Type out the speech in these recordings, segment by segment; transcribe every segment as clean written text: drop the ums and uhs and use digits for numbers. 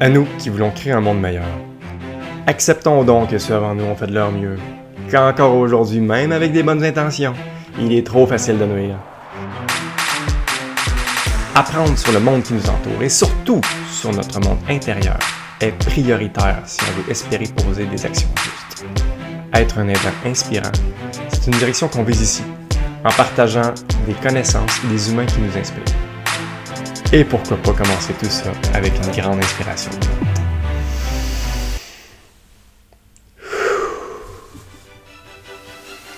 À nous qui voulons créer un monde meilleur. Acceptons donc que ceux avant nous ont fait de leur mieux, qu'encore aujourd'hui, même avec des bonnes intentions, il est trop facile de nuire. Apprendre sur le monde qui nous entoure et surtout sur notre monde intérieur est prioritaire si on veut espérer poser des actions justes. Être un aidant inspirant, c'est une direction qu'on vise ici, en partageant des connaissances et des humains qui nous inspirent. Et pourquoi pas commencer tout ça avec une grande inspiration.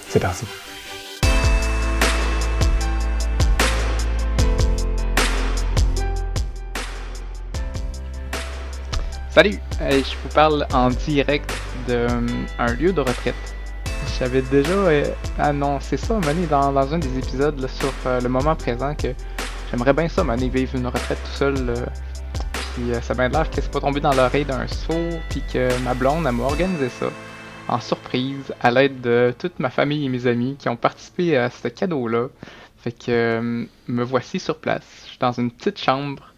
C'est parti. Salut, je vous parle en direct d'un lieu de retraite. J'avais déjà annoncé ça, Mané, dans un des épisodes là, sur le moment présent, que j'aimerais bien ça, Mané, vivre une retraite tout seul. Puis ça m'a l'air que c'est pas tombé dans l'oreille d'un sourd, puis que ma blonde, elle m'a organisé ça en surprise, à l'aide de toute ma famille et mes amis qui ont participé à ce cadeau-là. Fait que me voici sur place. Je suis dans une petite chambre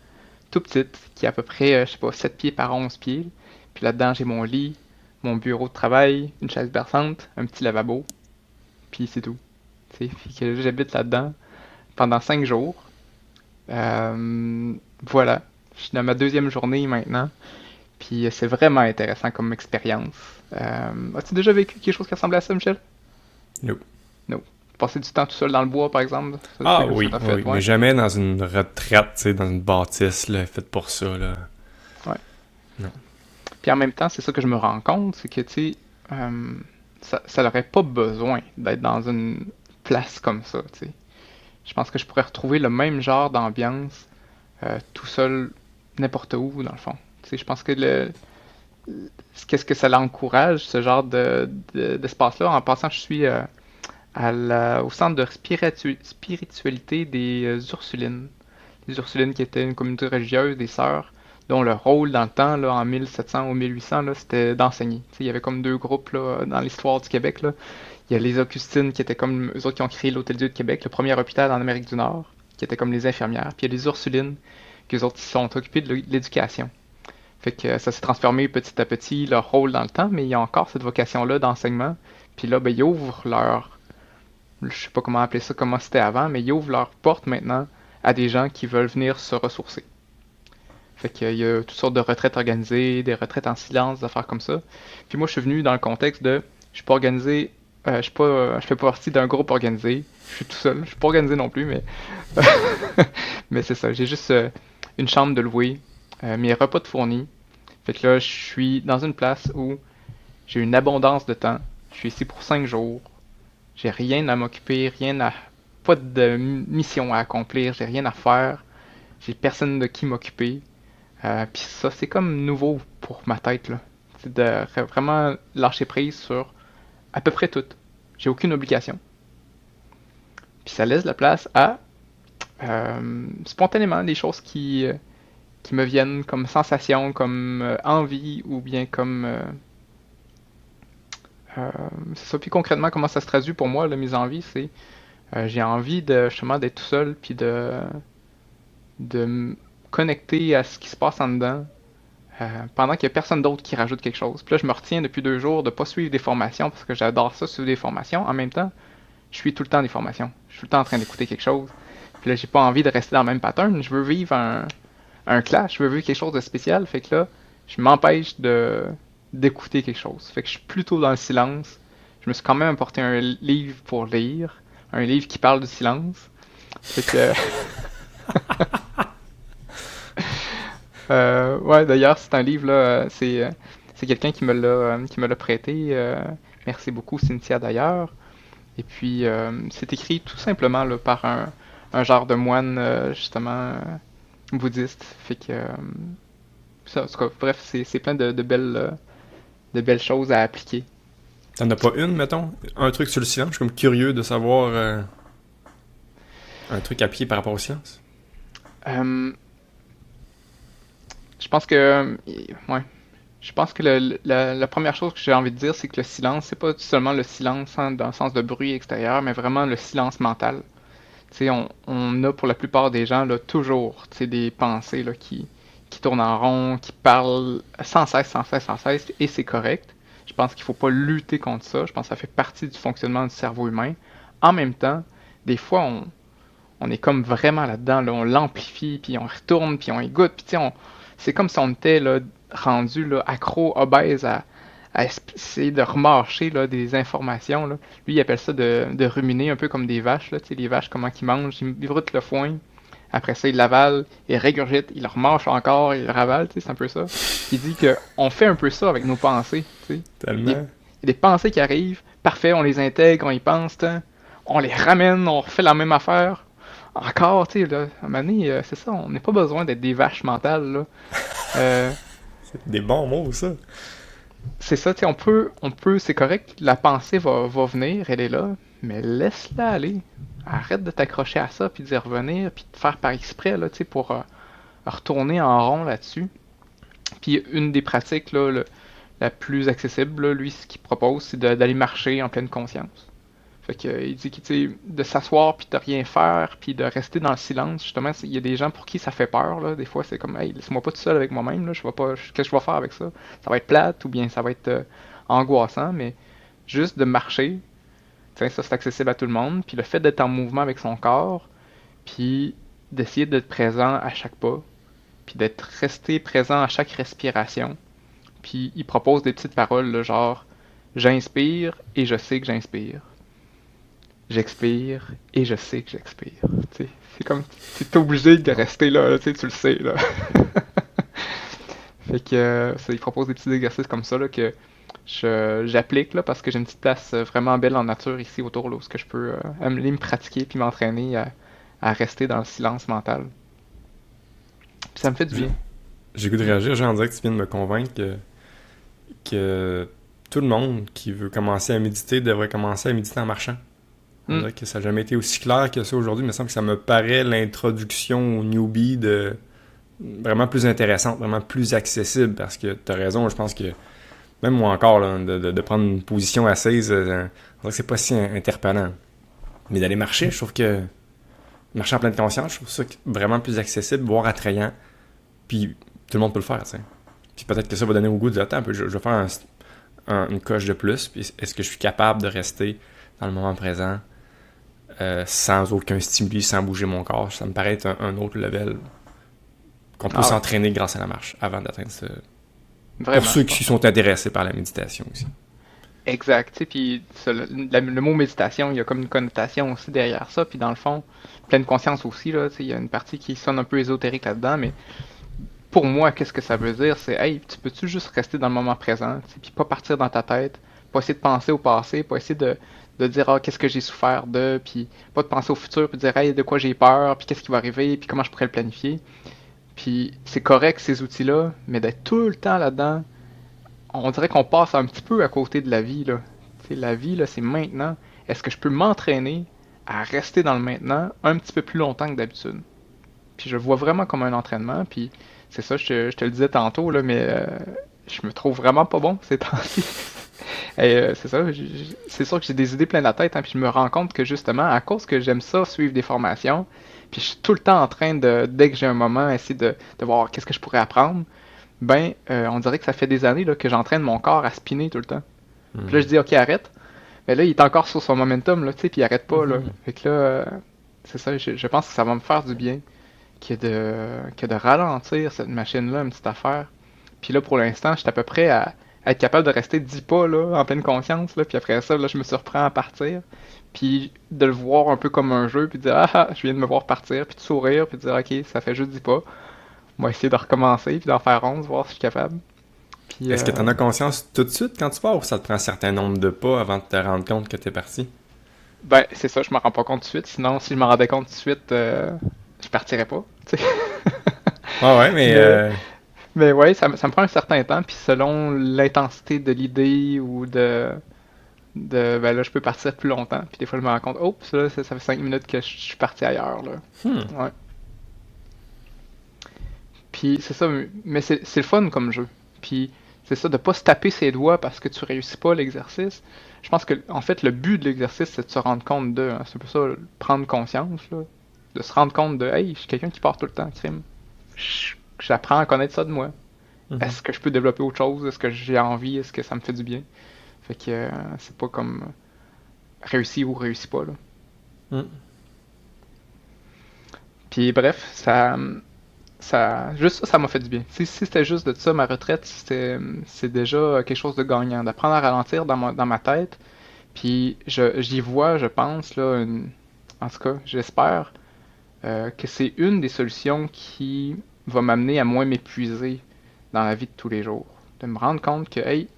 tout petite, qui est à peu près, je sais pas, 7 pieds par 11 pieds. Puis là-dedans, j'ai mon lit, mon bureau de travail, une chaise berçante, un petit lavabo, puis c'est tout. T'sais, fait que j'habite là-dedans pendant 5 jours. Voilà, je suis dans ma deuxième journée maintenant, puis c'est vraiment intéressant comme expérience. As-tu déjà vécu quelque chose qui ressemble à ça, Michel? No. Non. Passer du temps tout seul dans le bois, par exemple? Ça, Ah c'est oui, ça, t'as fait, oui, ouais. mais jamais dans une retraite, tu sais, dans une bâtisse là, faite pour ça. Là. Ouais. Non. Puis en même temps, c'est ça que je me rends compte, c'est que, tu sais, ça n'aurait pas besoin d'être dans une place comme ça, tu sais. Je pense que je pourrais retrouver le même genre d'ambiance tout seul, n'importe où, dans le fond. Tu sais, je pense que qu'est-ce que ça l'encourage, ce genre d'espace-là, en passant, je suis au centre de spiritualité des Ursulines. Les Ursulines qui étaient une communauté religieuse des sœurs, dont le rôle dans le temps, là, en 1700 ou 1800, là, c'était d'enseigner. Tu sais, il y avait comme deux groupes là, dans l'histoire du Québec. Là. Il y a les Augustines qui étaient comme eux autres qui ont créé l'Hôtel-Dieu de Québec, le premier hôpital en Amérique du Nord, qui étaient comme les infirmières. Puis il y a les Ursulines, qui eux autres ils sont occupés de l'éducation. Fait que ça s'est transformé petit à petit leur rôle dans le temps, mais il y a encore cette vocation-là d'enseignement. Puis là, ben, ils ouvrent je sais pas comment appeler ça, comment c'était avant, mais ils ouvrent leurs portes maintenant à des gens qui veulent venir se ressourcer. Fait qu'il y a toutes sortes de retraites organisées, des retraites en silence, des affaires comme ça. Puis moi, je suis venu dans le contexte de, je suis pas organisé, je fais pas partie d'un groupe organisé. Je suis tout seul. Je suis pas organisé non plus, mais, mais c'est ça. J'ai juste une chambre de louer, mes repas de fournis. Fait que là, je suis dans une place où j'ai une abondance de temps. Je suis ici pour 5 jours. J'ai rien à m'occuper, pas de mission à accomplir, j'ai rien à faire. J'ai personne de qui m'occuper. Puis ça, c'est comme nouveau pour ma tête, là. C'est de vraiment lâcher prise sur à peu près tout. J'ai aucune obligation. Puis ça laisse la place à spontanément des choses qui me viennent comme sensation, comme envie ou bien comme c'est ça. Puis concrètement, comment ça se traduit pour moi, la mise en vie, c'est j'ai envie de justement d'être tout seul, puis de me connecter à ce qui se passe en dedans, pendant qu'il n'y a personne d'autre qui rajoute quelque chose. Puis là, je me retiens depuis 2 jours de pas suivre des formations, parce que j'adore ça, suivre des formations. En même temps, je suis tout le temps des formations. Je suis tout le temps en train d'écouter quelque chose. Puis là, j'ai pas envie de rester dans le même pattern. Je veux vivre un clash, je veux vivre quelque chose de spécial. Fait que là, je m'empêche d'écouter quelque chose. Fait que je suis plutôt dans le silence. Je me suis quand même apporté un livre pour lire, un livre qui parle du silence. Fait que ouais, d'ailleurs, c'est un livre là, c'est quelqu'un qui me l'a prêté. Merci beaucoup, Cynthia d'ailleurs. Et puis c'est écrit tout simplement là, par un genre de moine justement bouddhiste. Fait que ça, en tout cas, bref, c'est plein de belles choses à appliquer. T'en as pas une, mettons? Un truc sur le silence? Je suis comme curieux de savoir un truc appliqué par rapport au silence. Euh, je pense que ouais. Je pense que la première chose que j'ai envie de dire, c'est que le silence, c'est pas seulement le silence hein, dans le sens de bruit extérieur, mais vraiment le silence mental. Tu sais, on a pour la plupart des gens là, toujours tu sais, des pensées là, qui qui tourne en rond, qui parle sans cesse, sans cesse, sans cesse, et c'est correct. Je pense qu'il faut pas lutter contre ça. Je pense que ça fait partie du fonctionnement du cerveau humain. En même temps, des fois, on est comme vraiment là-dedans, là, on l'amplifie, puis on retourne, puis on y goûte, puis tu sais, c'est comme si on était là, rendu là, accro, obèse à essayer de remâcher là, des informations. Là. Lui, il appelle ça de ruminer, un peu comme des vaches. Là, tu sais, les vaches, comment ils mangent, ils broutent le foin, après ça, il l'avale, il régurgite, il le remâche encore, il le ravale, tu sais, c'est un peu ça. Il dit que on fait un peu ça avec nos pensées, tu sais. Il y a des, Tellement. il y a des pensées qui arrivent, parfait, on les intègre, on y pense, t'sais. On les ramène, on refait la même affaire. Encore, tu sais, là, à un moment donné, c'est ça, on n'a pas besoin d'être des vaches mentales, là. Euh, C'est des bons mots, ça. c'est ça, tu sais, on peut, c'est correct, la pensée va venir, elle est là, mais laisse-la aller. Arrête de t'accrocher à ça, puis d'y revenir, puis de faire par exprès, là, tu sais, pour retourner en rond là-dessus. Puis une des pratiques, là, la plus accessible, là, lui, ce qu'il propose, c'est d'aller marcher en pleine conscience. Fait que, il dit que, tu sais, de s'asseoir puis de rien faire puis de rester dans le silence, justement, il y a des gens pour qui ça fait peur, là. Des fois, c'est comme, hey, laisse-moi pas tout seul avec moi-même, là, je vois pas, qu'est-ce que je vais faire avec ça? Ça va être plate ou bien ça va être angoissant, mais juste de marcher, tu sais, ça c'est accessible à tout le monde. Puis le fait d'être en mouvement avec son corps, puis d'essayer d'être présent à chaque pas, puis d'être resté présent à chaque respiration. Puis il propose des petites paroles, là, genre j'inspire et je sais que j'inspire. J'expire et je sais que j'expire. Tu sais, c'est comme tu es obligé de rester là, là, tu le sais là. Fait que il propose des petits exercices comme ça là, que j'applique là, parce que j'ai une petite place vraiment belle en nature ici autour là, où que je peux aller me pratiquer puis m'entraîner à rester dans le silence mental. Puis ça me fait du J'ai bien. j'ai goût de réagir. J'en dirais que tu viens de me convaincre que tout le monde qui veut commencer à méditer devrait commencer à méditer en marchant. On Hmm. dirait que ça n'a jamais été aussi clair que ça aujourd'hui. Il me semble que ça me paraît l'introduction au newbie de vraiment plus intéressante, vraiment plus accessible, parce que tu as raison, je pense que même moi encore, là, de prendre une position assise, on dirait que c'est pas si interpellant. Mais d'aller marcher, je trouve que marcher en pleine conscience, je trouve ça vraiment plus accessible, voire attrayant. Puis tout le monde peut le faire, tu sais. Puis peut-être que ça va donner au goût de attends, je vais faire une coche de plus, puis est-ce que je suis capable de rester dans le moment présent sans aucun stimuli, sans bouger mon corps? Ça me paraît être un autre level qu'on peut Ah ouais, s'entraîner grâce à la marche avant d'atteindre ça. Pour vraiment, ceux je qui pense. sont intéressés par la méditation aussi. Exact, tu sais, puis le mot méditation, il y a comme une connotation aussi derrière ça, puis dans le fond, pleine conscience aussi, là, tu sais, il y a une partie qui sonne un peu ésotérique là-dedans, mais pour moi, qu'est-ce que ça veut dire? C'est, hey, tu peux-tu juste rester dans le moment présent, tu sais, puis pas partir dans ta tête, pas essayer de penser au passé, pas essayer de dire, ah, qu'est-ce que j'ai souffert de, puis pas de penser au futur, puis de dire, hey, de quoi j'ai peur, puis qu'est-ce qui va arriver, puis comment je pourrais le planifier. Puis c'est correct ces outils-là, mais d'être tout le temps là-dedans, on dirait qu'on passe un petit peu à côté de la vie, là. Tu sais, la vie, là, c'est maintenant. Est-ce que je peux m'entraîner à rester dans le maintenant un petit peu plus longtemps que d'habitude? Puis je le vois vraiment comme un entraînement, puis c'est ça, je te le disais tantôt, là, mais je me trouve vraiment pas bon ces temps-ci. Et c'est ça, c'est sûr que j'ai des idées plein la tête, hein, puis je me rends compte que justement, à cause que j'aime ça, suivre des formations, puis je suis tout le temps en train de, dès que j'ai un moment, essayer de voir qu'est-ce que je pourrais apprendre, ben, on dirait que ça fait des années là, que j'entraîne mon corps à spinner tout le temps. Puis là, je dis, ok, arrête. Mais là, il est encore sur son momentum, là, tu sais, puis il arrête pas, là. Fait que là, c'est ça, je pense que ça va me faire du bien que de ralentir cette machine-là, une petite affaire. Puis là, pour l'instant, je suis à peu près à être capable de rester 10 pas, là, en pleine conscience, là. Puis après ça, là, je me surprends à partir. Puis de le voir un peu comme un jeu, puis de dire, ah, je viens de me voir partir, puis de sourire, puis de dire, ok, ça fait juste 10 pas. On va essayer de recommencer, puis d'en faire 11, voir si je suis capable. Puis, Est-ce que tu en as conscience tout de suite quand tu pars ou ça te prend un certain nombre de pas avant de te rendre compte que tu es parti? ben, c'est ça, je me rends pas compte tout de suite. Sinon, si je me rendais compte tout de suite, je partirais pas, tu sais. Ah ouais, mais Mais, mais ouais, ça me prend un certain temps, puis selon l'intensité de l'idée ou ben là, je peux partir plus longtemps. Puis des fois, je me rends compte, oh, ça fait 5 minutes que je suis parti ailleurs, là. Ouais. Puis c'est ça, mais c'est le fun comme jeu. Puis c'est ça, de pas se taper ses doigts parce que tu réussis pas l'exercice. Je pense que, en fait, le but de l'exercice, c'est de se rendre compte de, hein, c'est pour ça, prendre conscience, là. De se rendre compte de, hey, je suis quelqu'un qui part tout le temps, crime. j'apprends à connaître ça de moi. Mhm. Est-ce que je peux développer autre chose? Est-ce que j'ai envie? Est-ce que ça me fait du bien? Fait que c'est pas comme réussi ou réussi pas, là. Mm. Puis bref, juste ça, ça m'a fait du bien. Si c'était juste de ça, ma retraite, c'est déjà quelque chose de gagnant. D'apprendre à ralentir dans ma tête. Puis j'y vois, je pense, là, en tout cas, j'espère que c'est une des solutions qui va m'amener à moins m'épuiser dans la vie de tous les jours. De me rendre compte que, hey,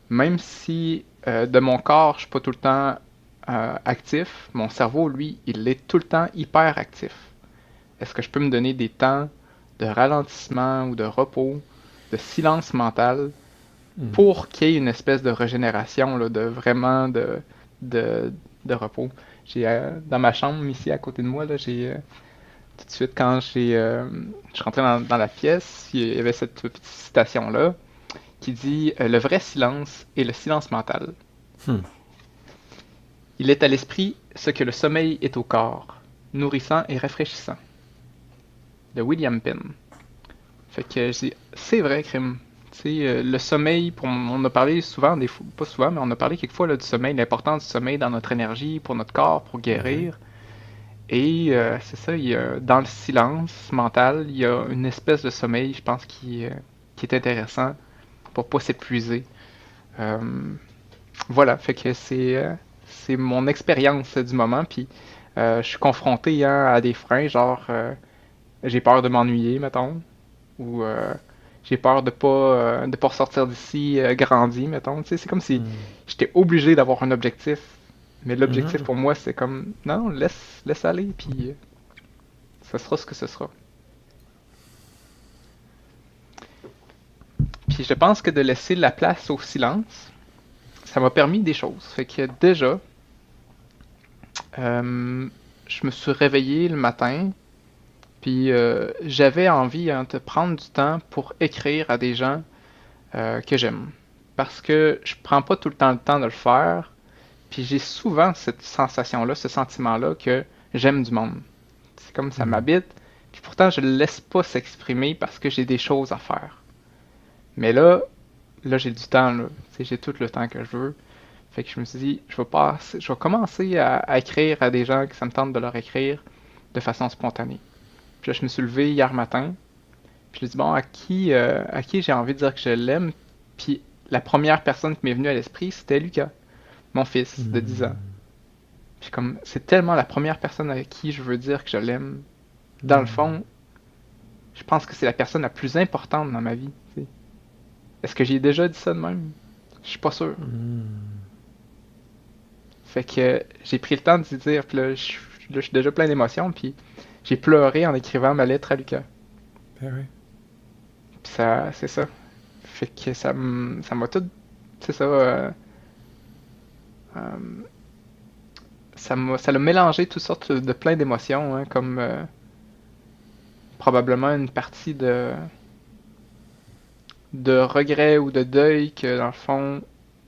même si de mon corps, je suis pas tout le temps actif, mon cerveau, lui, il est tout le temps hyper actif. Est-ce que je peux me donner des temps de ralentissement ou de repos, de silence mental Mm. pour qu'il y ait une espèce de régénération, là, de vraiment de, de repos. J'ai dans ma chambre ici à côté de moi, là, j'ai tout de suite quand je suis rentré dans la pièce, il y avait cette petite citation là qui dit le vrai silence est le silence mental. Hmm. Il est à l'esprit ce que le sommeil est au corps, nourrissant et rafraîchissant. De William Penn. Fait que c'est vrai, crime. Tu sais, le sommeil, on a parlé souvent, pas souvent, mais on a parlé quelquefois là, du sommeil, l'importance du sommeil dans notre énergie, pour notre corps, pour Ben oui. guérir. Et c'est ça, dans le silence mental, il y a une espèce de sommeil, je pense, qui est intéressant pour pas s'épuiser. Euh, voilà, fait que c'est mon expérience du moment, puis je suis confronté hein, à des freins, genre j'ai peur de m'ennuyer, mettons, ou j'ai peur de pas ressortir d'ici grandi, mettons. Tu sais, c'est comme si Mm. j'étais obligé d'avoir un objectif, mais l'objectif Mhm. pour moi, c'est comme non, laisse aller, puis ça sera ce que ce sera. Puis je pense que de laisser la place au silence, ça m'a permis des choses. Fait que déjà, je me suis réveillé le matin, puis j'avais envie hein, de prendre du temps pour écrire à des gens que j'aime. Parce que je prends pas tout le temps de le faire, puis j'ai souvent cette sensation-là, ce sentiment-là que j'aime du monde. C'est comme ça Mm. m'habite, puis pourtant je le laisse pas s'exprimer parce que j'ai des choses à faire. Mais là j'ai du temps, là. Tu sais, j'ai tout le temps que je veux. Fait que je me suis dit, je vais commencer à écrire à des gens que ça me tente de leur écrire de façon spontanée. Puis là, je me suis levé hier matin, puis je me suis dit, bon, à qui j'ai envie de dire que je l'aime? Puis la première personne qui m'est venue à l'esprit, c'était Lucas, mon fils de 10 ans. Mm. Puis comme, c'est tellement la première personne à qui je veux dire que je l'aime. Dans le Mm. fond, je pense que c'est la personne la plus importante dans ma vie. Tu sais. Est-ce que j'ai déjà dit ça de même? Je suis pas sûr. Mm. Fait que j'ai pris le temps de lui dire, puis là, je suis déjà plein d'émotions, puis j'ai pleuré en écrivant ma lettre à Lucas. Ben oui. Puis ça, c'est ça. Fait que ça m'a tout, c'est ça, euh, ça l'a mélangé toutes sortes de plein d'émotions, hein, comme probablement une partie de regret ou de deuil que dans le fond,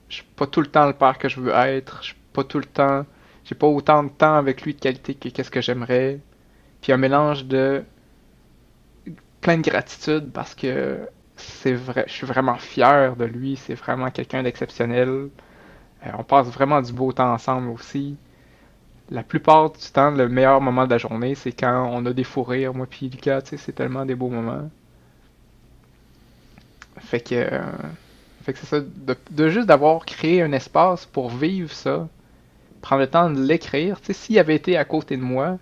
je suis pas tout le temps le père que je veux être, je suis pas tout le temps, j'ai pas autant de temps avec lui de qualité que qu'est-ce que j'aimerais. Puis un mélange de plein de gratitude parce que c'est vrai, je suis vraiment fier de lui, c'est vraiment quelqu'un d'exceptionnel. On passe vraiment du beau temps ensemble aussi. La plupart du temps, le meilleur moment de la journée, c'est quand on a des fous rires, moi puis Lucas, tu sais, c'est tellement des beaux moments. Fait que, euh, fait que c'est ça, de juste d'avoir créé un espace pour vivre ça, prendre le temps de l'écrire, tu sais, s'il avait été à côté de moi,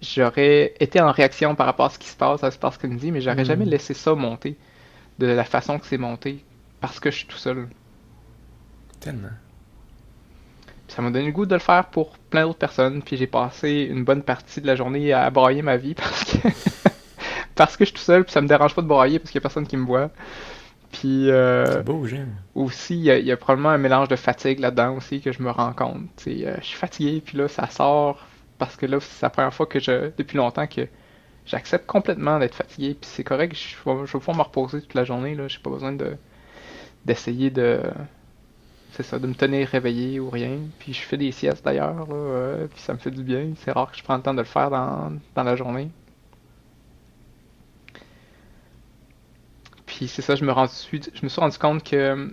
j'aurais été en réaction par rapport à ce qui se passe, à ce qu'il me dit, mais j'aurais jamais Mm. laissé ça monter de la façon que c'est monté, parce que je suis tout seul. Tellement. Puis ça m'a donné le goût de le faire pour plein d'autres personnes, puis j'ai passé une bonne partie de la journée à brailler ma vie parce que je suis tout seul, puis ça me dérange pas de brailler parce qu'il y a personne qui me voit. Puis C'est beau, j'aime. aussi, il y a probablement un mélange de fatigue là-dedans aussi que je me rends compte. Tu sais, je suis fatigué, puis là, ça sort parce que là, c'est la première fois depuis longtemps que j'accepte complètement d'être fatigué, puis c'est correct, je vais pouvoir me reposer toute la journée, là, j'ai pas besoin d'essayer c'est ça, de me tenir réveillé ou rien. Puis je fais des siestes d'ailleurs, là, puis ça me fait du bien. C'est rare que je prends le temps de le faire dans la journée. Puis c'est ça, je me suis rendu compte que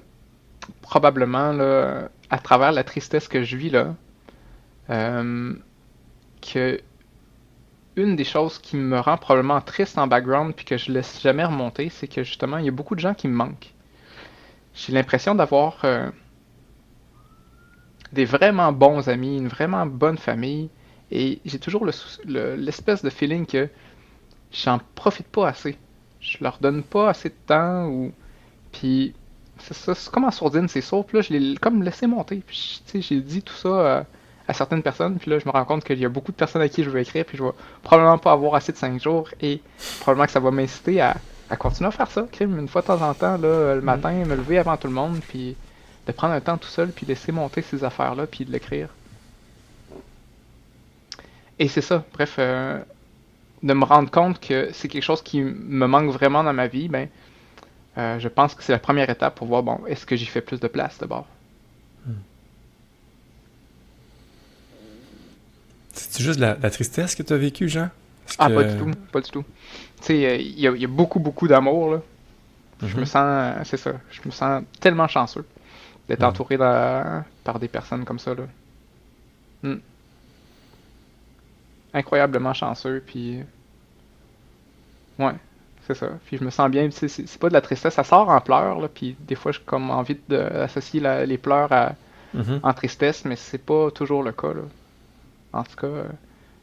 probablement, là, à travers la tristesse que je vis, là, euh, que une des choses qui me rend probablement triste en background puis que je laisse jamais remonter, c'est que justement, il y a beaucoup de gens qui me manquent. J'ai l'impression d'avoir des vraiment bons amis, une vraiment bonne famille, et j'ai toujours l'espèce de feeling que j'en profite pas assez. Je leur donne pas assez de temps, ou puis c'est ça, c'est comme en sourdine, c'est sûr. Puis là, je l'ai comme laissé monter. Puis tu sais, j'ai dit tout ça à certaines personnes, puis là, je me rends compte qu'il y a beaucoup de personnes à qui je veux écrire, puis je vais probablement pas avoir assez de 5 jours, et probablement que ça va m'inciter à continuer à faire ça, crime, une fois de temps en temps, là, le Mhm. matin, me lever avant tout le monde, puis de prendre un temps tout seul, puis laisser monter ces affaires-là, puis de l'écrire. Et c'est ça, bref, de me rendre compte que c'est quelque chose qui me manque vraiment dans ma vie, ben, je pense que c'est la première étape pour voir, bon, est-ce que j'y fais plus de place d'abord. C'est juste la tristesse que tu as vécue, Jean? Est-ce Ah, pas du que. tout, pas du tout. Tu sais, il y a beaucoup, beaucoup d'amour, là. Je me Mhm. sens, c'est ça, je me sens tellement chanceux d'être Mhm. entouré par des personnes comme ça, là. Hmm. Incroyablement chanceux, puis ouais, c'est ça. Puis je me sens bien, tu sais, c'est pas de la tristesse, ça sort en pleurs, là, puis des fois j'ai comme envie d'associer les pleurs Mhm. en tristesse, mais c'est pas toujours le cas, là. En tout cas,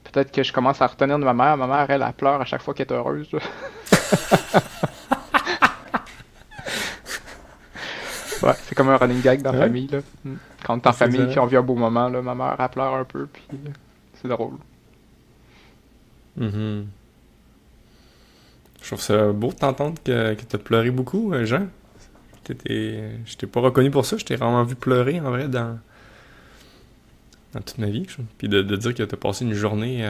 peut-être que je commence à retenir de ma mère. Ma mère, elle pleure à chaque fois qu'elle est heureuse, là. Ouais, c'est comme un running gag dans la Ouais, famille, là. Quand on est en c'est famille, puis excellent. on vit un beau moment, là, ma mère, elle pleure un peu, puis c'est drôle. Mhm. Je trouve ça beau de t'entendre que tu as pleuré beaucoup, Jean. Je t'ai pas reconnu pour ça, je t'ai vraiment vu pleurer en vrai dans toute ma vie. Puis de dire que tu as passé une journée.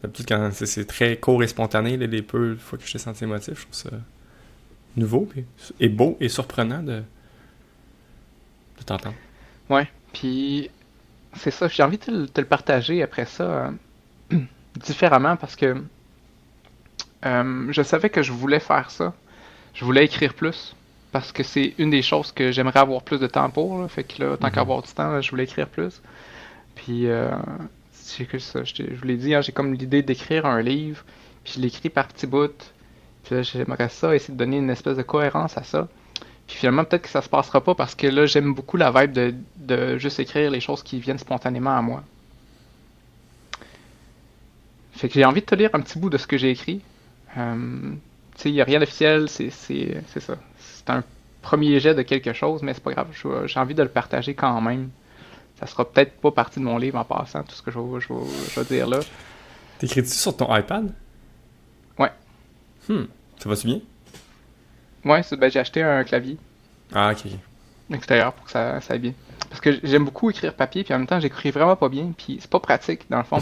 D'habitude, quand c'est très court et spontané, là, les peu de fois que je t'ai senti émotif, je trouve ça nouveau, et beau et surprenant de t'entendre. Ouais, puis c'est ça, j'ai envie de te le partager après ça différemment parce que je savais que je voulais faire ça. Je voulais écrire plus parce que c'est une des choses que j'aimerais avoir plus de temps pour. Là. Fait que là, tant Mhm. qu'avoir du temps, là, je voulais écrire plus. Puis, c'est que ça, je vous l'ai dit, hein, j'ai comme l'idée d'écrire un livre, puis je l'écris par petits bouts. Puis là, j'aimerais ça, essayer de donner une espèce de cohérence à ça. Puis finalement, peut-être que ça se passera pas parce que là, j'aime beaucoup la vibe de juste écrire les choses qui viennent spontanément à moi. Fait que j'ai envie de te lire un petit bout de ce que j'ai écrit. Tu sais, il n'y a rien d'officiel, c'est ça. C'est un premier jet de quelque chose, mais c'est pas grave. J'ai envie de le partager quand même. Ça sera peut-être pas partie de mon livre en passant, tout ce que je vais dire là. T'écris-tu sur ton iPad? Ouais, Ça va-tu bien? ouais, ben, j'ai acheté un clavier Ah, ok. extérieur pour que ça aille bien. Parce que j'aime beaucoup écrire papier, puis en même temps, j'écris vraiment pas bien, puis c'est pas pratique, dans le fond,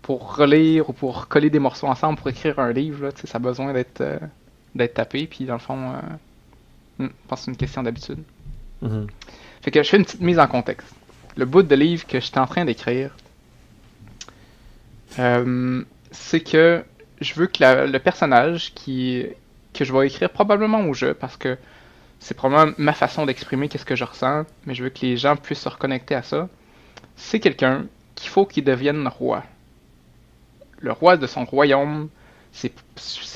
pour relire ou pour coller des morceaux ensemble pour écrire un livre, là, tu sais, ça a besoin d'être tapé, puis dans le fond, je pense que c'est une question d'habitude. Mhm. Fait que je fais une petite mise en contexte. Le bout de livre que j'étais en train d'écrire, c'est que je veux que le personnage que je vais écrire probablement au jeu, parce que c'est probablement ma façon d'exprimer qu'est-ce que je ressens, mais je veux que les gens puissent se reconnecter à ça. C'est quelqu'un qu'il faut qu'il devienne roi. Le roi de son royaume, c'est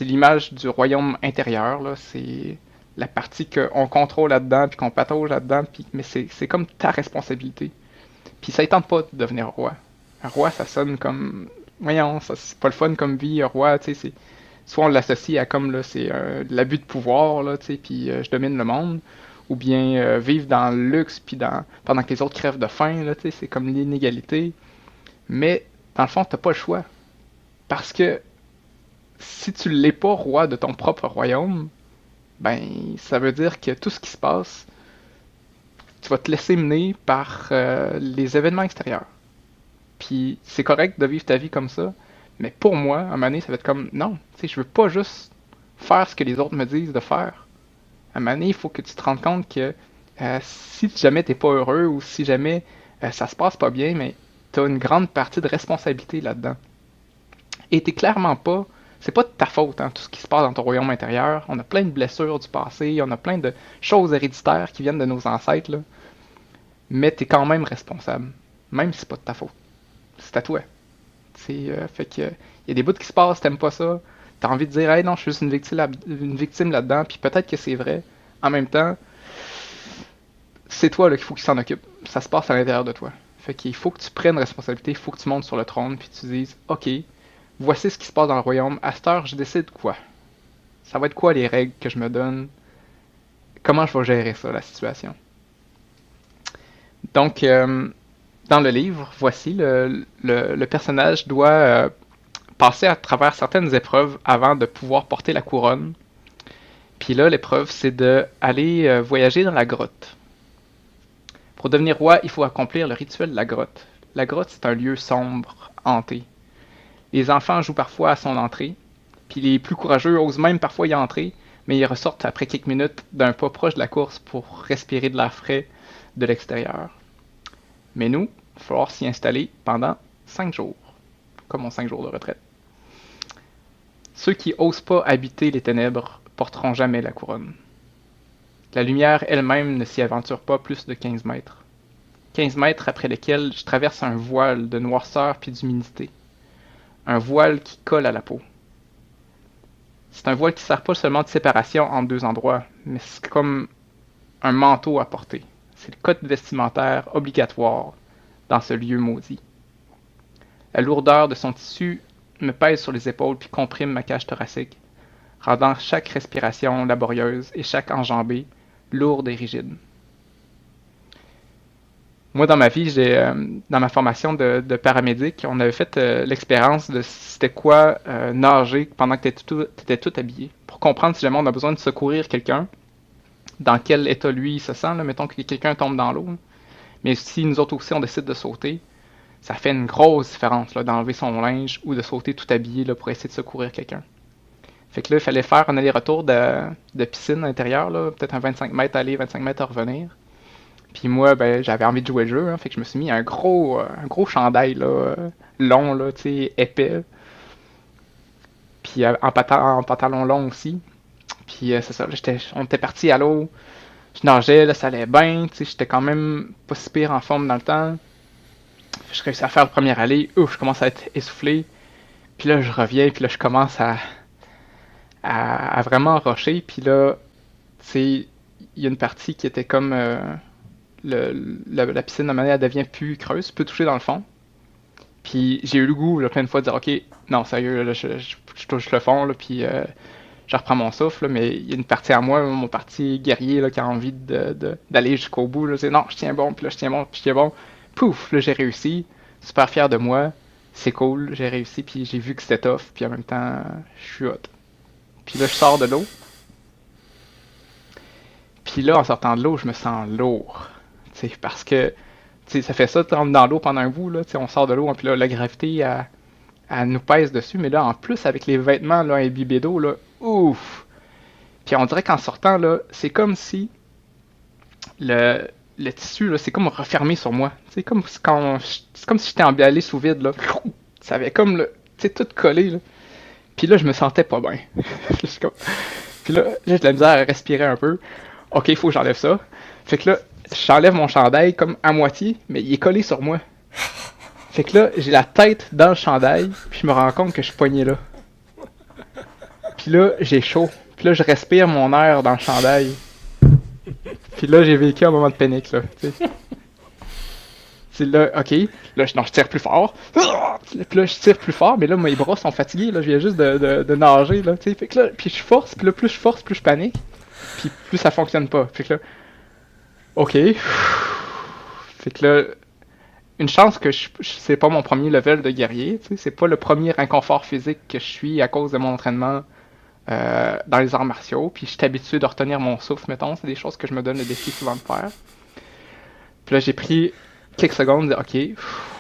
l'image du royaume intérieur, là. C'est la partie qu'on contrôle là-dedans, puis qu'on patauge là-dedans, mais c'est comme ta responsabilité. Puis ça ne tente pas de devenir roi. Un roi, ça sonne comme... Voyons, ça, c'est pas le fun comme vie, un roi, tu sais, soit on l'associe à comme, là, c'est l'abus de pouvoir, là, tu sais, puis je domine le monde, ou bien vivre dans le luxe, puis pendant que les autres crèvent de faim, là, tu sais, c'est comme l'inégalité. Mais, dans le fond, t'as pas le choix. Parce que si tu l'es pas roi de ton propre royaume, ben, ça veut dire que tout ce qui se passe, tu vas te laisser mener par les événements extérieurs. Puis c'est correct de vivre ta vie comme ça, mais pour moi, à un moment donné, ça va être comme, non, tu sais, je veux pas juste faire ce que les autres me disent de faire. À un moment donné, il faut que tu te rendes compte que si jamais t'es pas heureux ou si jamais ça se passe pas bien, mais t'as une grande partie de responsabilité là-dedans. Et t'es clairement pas c'est pas de ta faute, hein, tout ce qui se passe dans ton royaume intérieur. On a plein de blessures du passé, on a plein de choses héréditaires qui viennent de nos ancêtres, là. Mais t'es quand même responsable, même si c'est pas de ta faute. C'est à toi. Fait que y a des bouts qui se passent, t'aimes pas ça, t'as envie de dire, hey non, je suis juste une victime là-dedans, puis peut-être que c'est vrai. En même temps, c'est toi là qu'il faut qu'il s'en occupe. Ça se passe à l'intérieur de toi. Fait qu'il faut que tu prennes responsabilité, il faut que tu montes sur le trône, puis tu dises, ok, voici ce qui se passe dans le royaume. À cette heure, je décide quoi. Ça va être quoi les règles que je me donne? Comment je vais gérer ça, la situation? Donc, dans le livre, voici, le personnage doit passer à travers certaines épreuves avant de pouvoir porter la couronne. Puis là, l'épreuve, c'est d'aller voyager dans la grotte. Pour devenir roi, il faut accomplir le rituel de la grotte. La grotte, c'est un lieu sombre, hanté. Les enfants jouent parfois à son entrée, puis les plus courageux osent même parfois y entrer, mais ils ressortent après quelques minutes d'un pas proche de la course pour respirer de l'air frais de l'extérieur. Mais nous, il va falloir s'y installer pendant 5 jours, comme mon 5 jours de retraite. Ceux qui osent pas habiter les ténèbres porteront jamais la couronne. La lumière elle-même ne s'y aventure pas plus de 15 mètres. 15 mètres après lesquels je traverse un voile de noirceur puis d'humidité. Un voile qui colle à la peau. C'est un voile qui ne sert pas seulement de séparation entre deux endroits, mais c'est comme un manteau à porter. C'est le code vestimentaire obligatoire dans ce lieu maudit. La lourdeur de son tissu me pèse sur les épaules puis comprime ma cage thoracique, rendant chaque respiration laborieuse et chaque enjambée lourde et rigide. Moi, dans ma vie, dans ma formation de paramédic, on avait fait l'expérience de c'était quoi nager pendant que tu étais tout habillé, pour comprendre si jamais on a besoin de secourir quelqu'un, dans quel état lui il se sent, là, mettons que quelqu'un tombe dans l'eau. Mais si nous autres aussi on décide de sauter, ça fait une grosse différence là, d'enlever son linge ou de sauter tout habillé là, pour essayer de secourir quelqu'un. Fait que là, il fallait faire un aller-retour de piscine intérieure, là, peut-être un 25 mètres aller, 25 mètres à revenir. Puis moi, ben, j'avais envie de jouer le jeu, hein, fait que je me suis mis un gros chandail là, long, là, épais. Puis en pantalon long aussi. Puis c'est ça, là, on était parti à l'eau, je nageais, là, ça allait bien, j'étais quand même pas si pire en forme dans le temps. Je réussis à faire le premier aller, je commence à être essoufflé. Puis là, je reviens, puis là, je commence à vraiment rusher. Puis là, tu sais, il y a une partie qui était comme la piscine, à un moment donné, elle devient plus creuse, plus toucher dans le fond. Puis j'ai eu le goût, là, plein de fois, de dire, OK, non, sérieux, là, je touche le fond, là, puis je reprends mon souffle, là, mais il y a une partie à moi, mon parti guerrier, là, qui a envie d'aller jusqu'au bout, là, c'est non, je tiens bon, puis là, je tiens bon, puis je tiens bon. Pouf, là, j'ai réussi, super fier de moi, c'est cool, j'ai réussi, puis j'ai vu que c'était tough, puis en même temps, je suis hot. Puis là, je sors de l'eau. Puis là, en sortant de l'eau, je me sens lourd. T'sais, parce que ça fait ça, tu rentres dans l'eau pendant un bout, là, on sort de l'eau, puis là, la gravité, elle nous pèse dessus, mais là, en plus, avec les vêtements là, imbibés d'eau, là, ouf! Puis on dirait qu'en sortant, là, c'est comme si le tissu, là, c'est comme refermé sur moi. C'est comme c'est comme si j'étais emballé sous vide, là. Ça avait comme, tout collé, là. Puis là, je me sentais pas bien. Puis là, j'ai de la misère à respirer un peu. Ok, il faut que j'enlève ça. Fait que là, j'enlève mon chandail comme à moitié, mais il est collé sur moi. Fait que là, j'ai la tête dans le chandail, puis je me rends compte que je suis pogné là. Puis là, j'ai chaud. Puis là, je respire mon air dans le chandail. Puis là, j'ai vécu un moment de panique, là. T'sais. C'est là, ok. Là, je tire plus fort. Puis là, je tire plus fort, mais là, mes bras sont fatigués, là. Je viens juste de nager, là. T'sais. Fait que là, puis je force, puis là, plus je force, plus je panique. Puis plus ça fonctionne pas. Fait que là, ok. Fait que là, une chance que c'est pas mon premier level de guerrier, tu sais, c'est pas le premier inconfort physique que je suis à cause de mon entraînement dans les arts martiaux, puis je suis habitué de retenir mon souffle, mettons, c'est des choses que je me donne le défi souvent de faire. Puis là, j'ai pris quelques secondes, ok,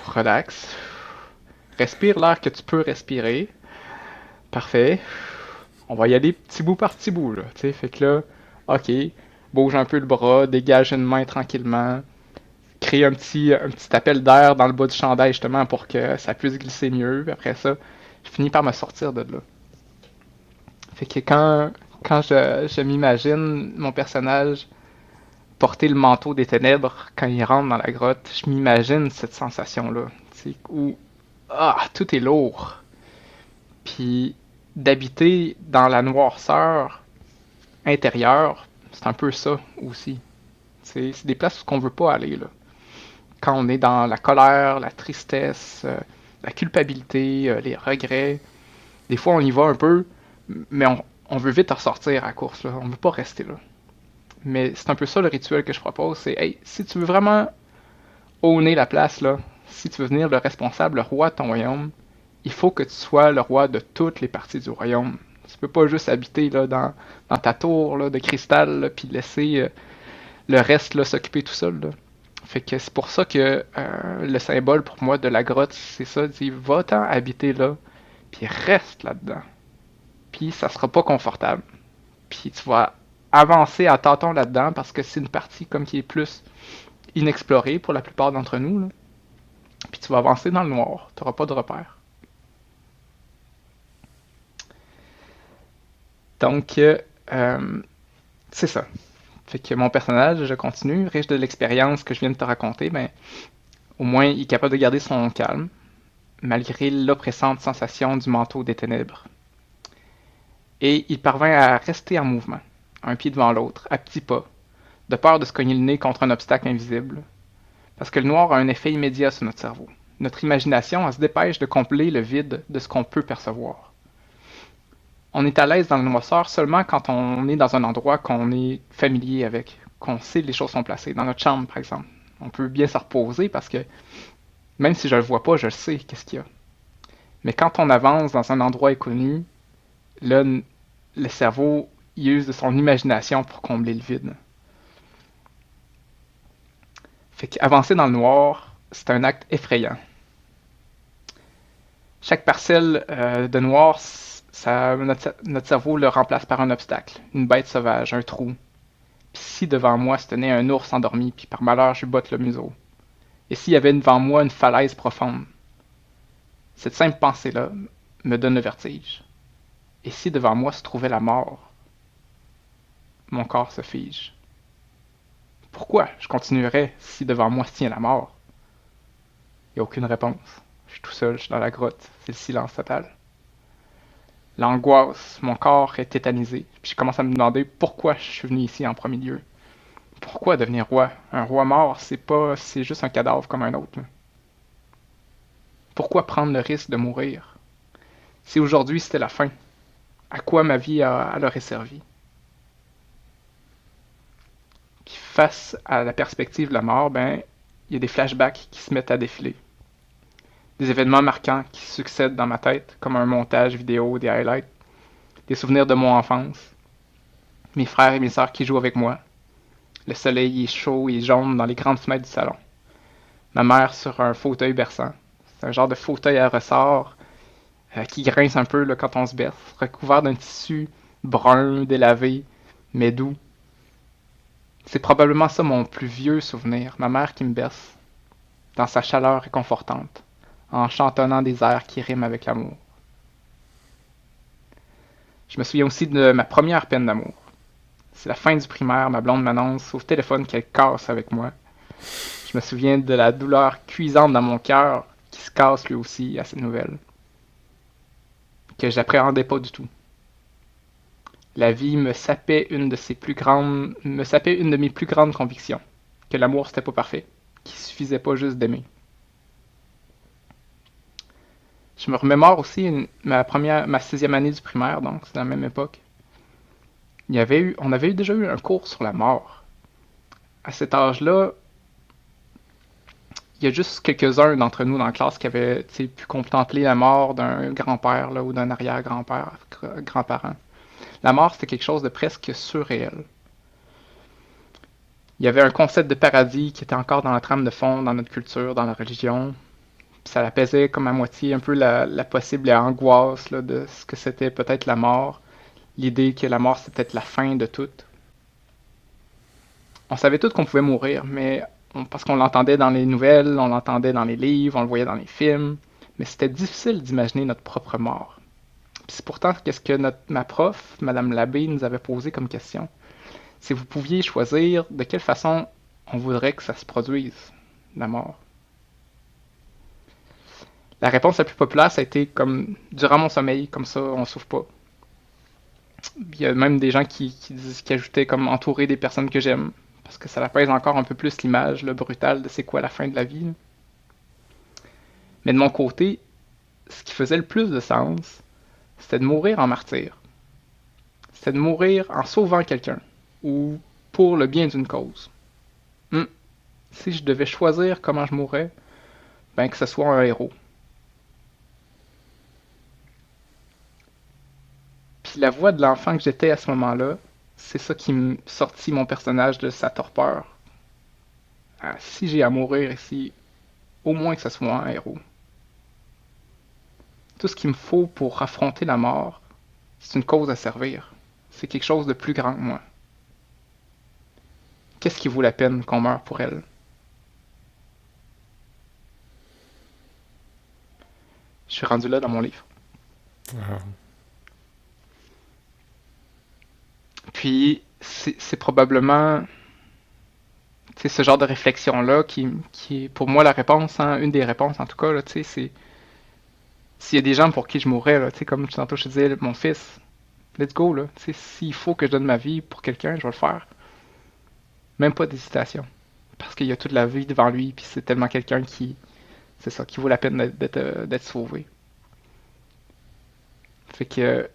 relax, respire l'air que tu peux respirer, parfait, on va y aller petit bout par petit bout, là, tu sais, fait que là, ok, bouge un peu le bras, dégage une main tranquillement, créer un petit appel d'air dans le bas du chandail justement pour que ça puisse glisser mieux. Puis après ça, je finis par me sortir de là. Fait que quand je m'imagine mon personnage porter le manteau des ténèbres quand il rentre dans la grotte, je m'imagine cette sensation-là, tu sais, où tout est lourd. Puis d'habiter dans la noirceur intérieure, c'est un peu ça aussi. C'est des places où on veut pas aller, là. Quand on est dans la colère, la tristesse, la culpabilité, les regrets, des fois on y va un peu, mais on veut vite ressortir à la course, là. On veut pas rester là. Mais c'est un peu ça le rituel que je propose, c'est hey, si tu veux vraiment owner la place, là, si tu veux devenir le responsable, le roi de ton royaume, il faut que tu sois le roi de toutes les parties du royaume. Tu peux pas juste habiter là, dans ta tour là, de cristal, là, puis laisser le reste là, s'occuper tout seul. Là. Fait que c'est pour ça que le symbole pour moi de la grotte, c'est ça, dit va-t'en habiter là, puis reste là-dedans. Puis ça sera pas confortable. Puis tu vas avancer à tâtons là-dedans parce que c'est une partie comme qui est plus inexplorée pour la plupart d'entre nous. Là. Puis tu vas avancer dans le noir, tu n'auras pas de repères. Donc, c'est ça. Fait que mon personnage, je continue, riche de l'expérience que je viens de te raconter, ben, au moins il est capable de garder son calme, malgré l'oppressante sensation du manteau des ténèbres. Et il parvint à rester en mouvement, un pied devant l'autre, à petits pas, de peur de se cogner le nez contre un obstacle invisible. Parce que le noir a un effet immédiat sur notre cerveau. Notre imagination, elle se dépêche de combler le vide de ce qu'on peut percevoir. On est à l'aise dans le noirceur seulement quand on est dans un endroit qu'on est familier avec, qu'on sait les choses sont placées. Dans notre chambre, par exemple. On peut bien se reposer parce que même si je le vois pas, je sais qu'est-ce qu'il y a. Mais quand on avance dans un endroit inconnu, là, le cerveau il use de son imagination pour combler le vide. Fait qu'avancer dans le noir, c'est un acte effrayant. Chaque parcelle de noir, notre cerveau le remplace par un obstacle, une bête sauvage, un trou. Puis si devant moi se tenait un ours endormi, puis par malheur je botte le museau. Et s'il y avait devant moi une falaise profonde, cette simple pensée-là me donne le vertige. Et si devant moi se trouvait la mort, mon corps se fige. Pourquoi je continuerais si devant moi se tient la mort? Il n'y a aucune réponse. Je suis tout seul, je suis dans la grotte, c'est le silence total. L'angoisse, mon corps est tétanisé. Puis je commence à me demander pourquoi je suis venu ici en premier lieu. Pourquoi devenir roi? Un roi mort, c'est juste un cadavre comme un autre. Pourquoi prendre le risque de mourir? Si aujourd'hui c'était la fin, à quoi ma vie elle aurait servi? Puis face à la perspective de la mort, ben, il y a des flashbacks qui se mettent à défiler. Des événements marquants qui succèdent dans ma tête, comme un montage vidéo, des highlights, des souvenirs de mon enfance, mes frères et mes sœurs qui jouent avec moi. Le soleil est chaud et jaune dans les grandes fenêtres du salon. Ma mère sur un fauteuil berçant. C'est un genre de fauteuil à ressort qui grince un peu là, quand on se berce, recouvert d'un tissu brun, délavé, mais doux. C'est probablement ça mon plus vieux souvenir, ma mère qui me berce, dans sa chaleur réconfortante, en chantonnant des airs qui riment avec l'amour. Je me souviens aussi de ma première peine d'amour. C'est la fin du primaire, ma blonde m'annonce au téléphone qu'elle casse avec moi. Je me souviens de la douleur cuisante dans mon cœur qui se casse lui aussi à cette nouvelle, que j'appréhendais pas du tout. La vie me sapait une de mes plus grandes convictions, que l'amour c'était pas parfait, qu'il suffisait pas juste d'aimer. Je me remémore aussi ma 6e année du primaire, donc c'est la même époque. On avait déjà eu un cours sur la mort. À cet âge-là, il y a juste quelques-uns d'entre nous dans la classe qui avaient pu contempler la mort d'un grand-père là, ou d'un arrière-grand-père, grand-parent. La mort, c'était quelque chose de presque surréel. Il y avait un concept de paradis qui était encore dans la trame de fond, dans notre culture, dans la religion. Puis ça apaisait comme à moitié un peu la possible angoisse là, de ce que c'était peut-être la mort. L'idée que la mort, c'était peut-être la fin de tout. On savait tous qu'on pouvait mourir, mais parce qu'on l'entendait dans les nouvelles, on l'entendait dans les livres, on le voyait dans les films. Mais c'était difficile d'imaginer notre propre mort. C'est pourtant qu'est-ce que ma prof, Madame Labbé, nous avait posé comme question. Si vous pouviez choisir de quelle façon on voudrait que ça se produise, la mort. La réponse la plus populaire, ça a été comme durant mon sommeil, comme ça on souffre pas. Il y a même des gens qui ajoutaient comme entourer des personnes que j'aime, parce que ça apaise encore un peu plus l'image, le brutal de c'est quoi la fin de la vie. Là. Mais de mon côté, ce qui faisait le plus de sens, c'était de mourir en martyr. C'était de mourir en sauvant quelqu'un, ou pour le bien d'une cause. Si je devais choisir comment je mourrais, ben que ce soit un héros. Puis la voix de l'enfant que j'étais à ce moment-là, c'est ça qui me sortit mon personnage de sa torpeur. Si j'ai à mourir ici, au moins que ce soit un héros. Tout ce qu'il me faut pour affronter la mort, c'est une cause à servir. C'est quelque chose de plus grand que moi. Qu'est-ce qui vaut la peine qu'on meure pour elle? Je suis rendu là dans mon livre. Wow. Puis, c'est probablement ce genre de réflexion-là qui est pour moi la réponse, hein, une des réponses en tout cas, là, c'est s'il y a des gens pour qui je mourrais, là, comme tantôt je te disais, mon fils, let's go, là, s'il faut que je donne ma vie pour quelqu'un, je vais le faire. Même pas d'hésitation. Parce qu'il y a toute la vie devant lui, puis c'est tellement quelqu'un c'est ça, qui vaut la peine d'être sauvé. Fait que,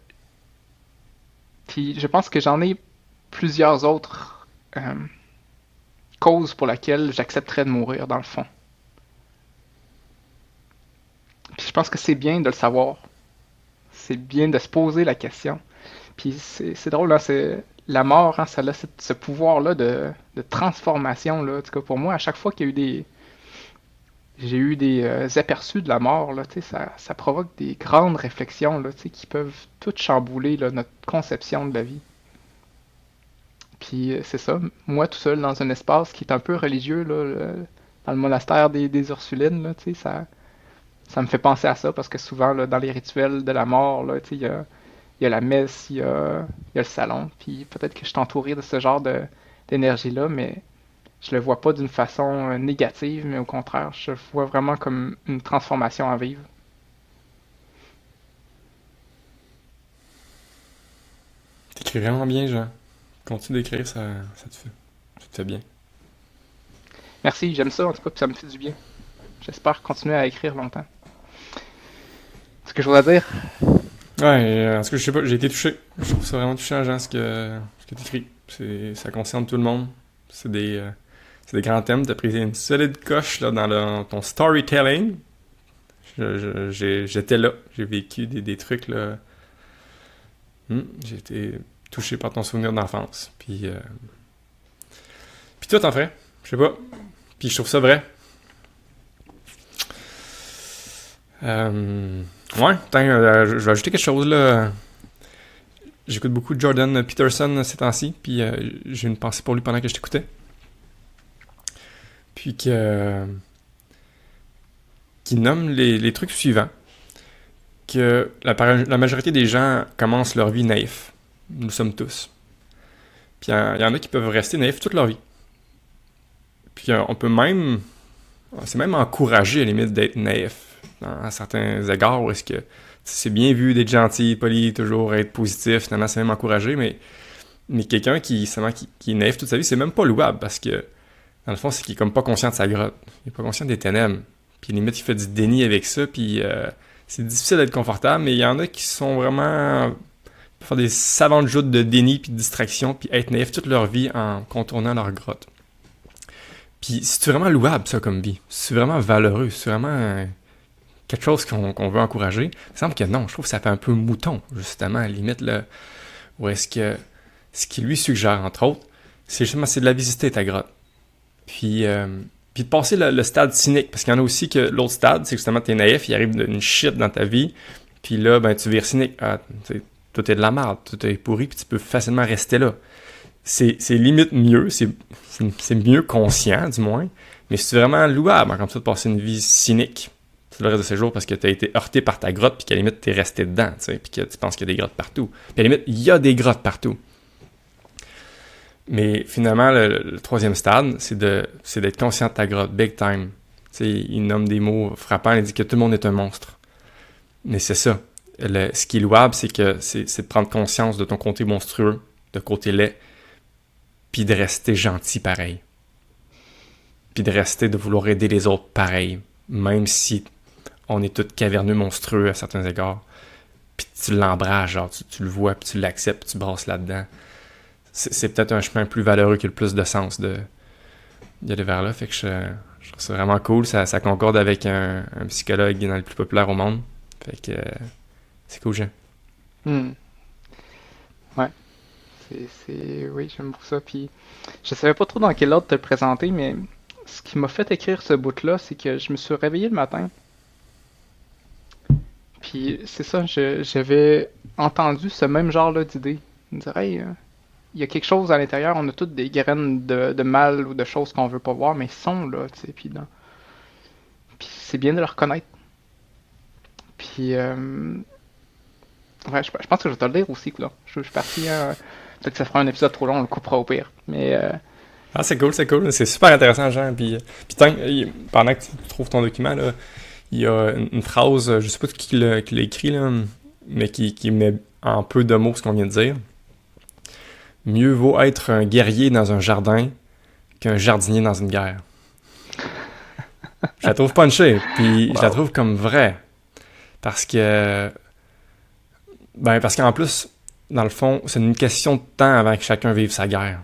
puis je pense que j'en ai plusieurs autres causes pour lesquelles j'accepterais de mourir, dans le fond. Puis je pense que c'est bien de le savoir. C'est bien de se poser la question. Puis c'est drôle, hein, c'est la mort, hein, ça a ce pouvoir-là de transformation. Là. En tout cas, pour moi, à chaque fois qu'il y a eu j'ai eu des aperçus de la mort, là, ça provoque des grandes réflexions là, qui peuvent toutes chambouler là, notre conception de la vie. Puis c'est ça, moi tout seul dans un espace qui est un peu religieux, là, dans le monastère des Ursulines, là, ça me fait penser à ça parce que souvent là, dans les rituels de la mort, là, il y a la messe, il y a le salon, puis peut-être que je suis entouré de ce genre d'énergie-là, mais je le vois pas d'une façon négative, mais au contraire, je le vois vraiment comme une transformation à vivre. T'écris vraiment bien, Jean. Continue d'écrire, ça te fait bien. Merci, j'aime ça en tout cas, puis ça me fait du bien. J'espère continuer à écrire longtemps. Ce que je voudrais dire, Ouais, en tout cas, je sais pas, j'ai été touché. Je trouve ça vraiment touchant, Jean, ce que t'écris. Ça concerne tout le monde. C'est des grands thèmes. T'as pris une solide coche là, dans ton storytelling. J'étais là. J'ai vécu des trucs là. J'ai été touché par ton souvenir d'enfance. Puis toi, t'en ferais. Je sais pas. Puis je trouve ça vrai. Ouais, je vais ajouter quelque chose là. J'écoute beaucoup Jordan Peterson ces temps-ci, puis j'ai une pensée pour lui pendant que je t'écoutais. Puis qui nomme les trucs suivants. Que la majorité des gens commencent leur vie naïfs. Nous sommes tous. Puis il y en a qui peuvent rester naïfs toute leur vie. Puis on peut même... C'est même encouragé à la limite d'être naïf. À certains égards où est-ce que c'est bien vu d'être gentil, poli, toujours être positif, finalement c'est même encouragé, mais quelqu'un qui est naïf toute sa vie, c'est même pas louable parce que dans le fond, c'est qu'il est comme pas conscient de sa grotte. Il est pas conscient des ténèbres. Puis limite, il fait du déni avec ça, puis c'est difficile d'être confortable, mais il y en a qui sont vraiment faire des savantes joutes de déni puis de distraction, puis être naïf toute leur vie en contournant leur grotte. Puis c'est vraiment louable ça comme vie. C'est vraiment valeureux, c'est vraiment quelque chose qu'on veut encourager. Il me semble que non, je trouve que ça fait un peu mouton, justement, à la limite, là, où est-ce que ce qu'il lui suggère, entre autres, c'est justement de la visiter ta grotte. Puis de passer le stade cynique, parce qu'il y en a aussi que l'autre stade, c'est justement t'es naïf, il arrive une shit dans ta vie, puis là, ben tu vires cynique. Tout est de la merde, tout est pourri, puis tu peux facilement rester là. C'est limite mieux, c'est mieux conscient, du moins, mais c'est vraiment louable, comme ça, de passer une vie cynique. le reste de ces jours parce que tu as été heurté par ta grotte puis qu'à la limite, tu es resté dedans, tu sais, puis que tu penses qu'il y a des grottes partout. Puis à la limite, il y a des grottes partout. Mais finalement, le troisième stade, c'est d'être conscient de ta grotte, big time. Tu sais, il nomme des mots frappants, il dit que tout le monde est un monstre. Mais c'est ça. Ce qui est louable, c'est de prendre conscience de ton côté monstrueux, de côté laid, puis de rester gentil pareil. Puis de vouloir aider les autres pareil, même si on est tous caverneux, monstrueux à certains égards. Puis tu l'embrasses, genre tu le vois, puis tu l'acceptes, puis tu brasses là-dedans. C'est peut-être un chemin plus valeureux qui a le plus de sens d'y aller vers là. Fait que je trouve ça vraiment cool. Ça concorde avec un psychologue qui est dans le plus populaire au monde. Fait que c'est cool, Jean. Ouais. Oui, j'aime beaucoup ça. Puis je savais pas trop dans quel ordre te le présenter, mais ce qui m'a fait écrire ce bout-là, c'est que je me suis réveillé le matin. Puis c'est ça, j'avais entendu ce même genre-là d'idée. Je me disais, hey, il y a quelque chose à l'intérieur, on a toutes des graines de mal ou de choses qu'on veut pas voir, mais ils sont là, tu sais. Puis c'est bien de le reconnaître. Puis, ouais, je pense que je vais te le dire aussi, là. Je suis parti, peut-être que ça fera un épisode trop long, on le coupera au pire. Mais, Ah, c'est cool. C'est super intéressant, Jean. Puis pendant que tu trouves ton document, là, il y a une phrase, je sais pas qui l'a écrit, là, mais qui met en peu de mots ce qu'on vient de dire. Mieux vaut être un guerrier dans un jardin qu'un jardinier dans une guerre. Je la trouve punchée, puis wow. Je la trouve comme vraie. Parce qu'en plus, dans le fond, c'est une question de temps avant que chacun vive sa guerre.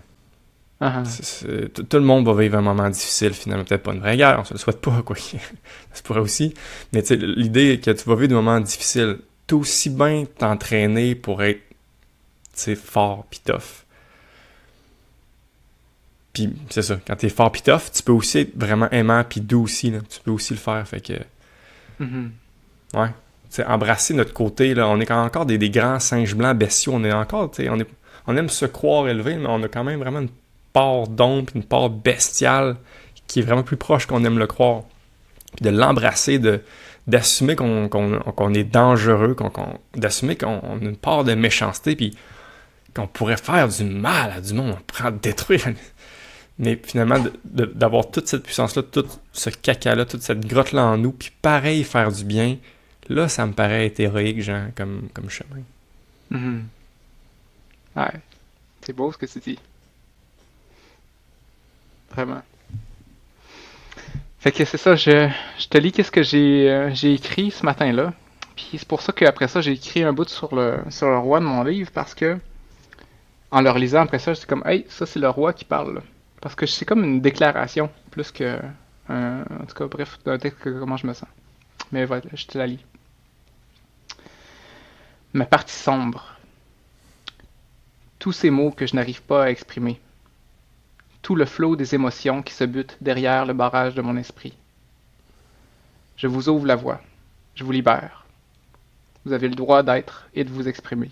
Tout le monde va vivre un moment difficile, finalement. Peut-être pas une vraie guerre, on se le souhaite pas, quoi. Ça se pourrait aussi. Mais tu sais, l'idée est que tu vas vivre des moments difficiles. T'as aussi bien t'entraîner pour être, tu sais, fort pis tough. Puis c'est ça, quand t'es fort pis tough, tu peux aussi être vraiment aimant pis doux aussi, là. Tu peux aussi le faire, fait que... Ouais. T'sais, embrasser notre côté, là, on est encore des grands singes blancs bestiaux, on est encore, tu sais, on aime se croire élevé, mais on a quand même vraiment une part d'ombre, une part bestiale qui est vraiment plus proche qu'on aime le croire. Puis de l'embrasser, d'assumer qu'on est dangereux, d'assumer qu'on a une part de méchanceté, puis qu'on pourrait faire du mal à du monde, on pourrait en détruire. Mais finalement, d'avoir toute cette puissance-là, tout ce caca-là, toute cette grotte-là en nous, puis pareil, faire du bien, là, ça me paraît être héroïque, genre, comme chemin. Ouais, c'est beau ce que tu dis. Vraiment. Fait que c'est ça, je te lis qu'est-ce que j'ai écrit ce matin-là. Puis c'est pour ça qu'après ça, j'ai écrit un bout sur le roi de mon livre, parce que en le relisant après ça, j'étais comme, hey, ça c'est le roi qui parle, là. Parce que c'est comme une déclaration, plus que en tout cas, bref, d'un texte comment je me sens. Mais voilà, je te la lis. Ma partie sombre. Tous ces mots que je n'arrive pas à exprimer. Tout le flot des émotions qui se butent derrière le barrage de mon esprit. Je vous ouvre la voie. Je vous libère. Vous avez le droit d'être et de vous exprimer.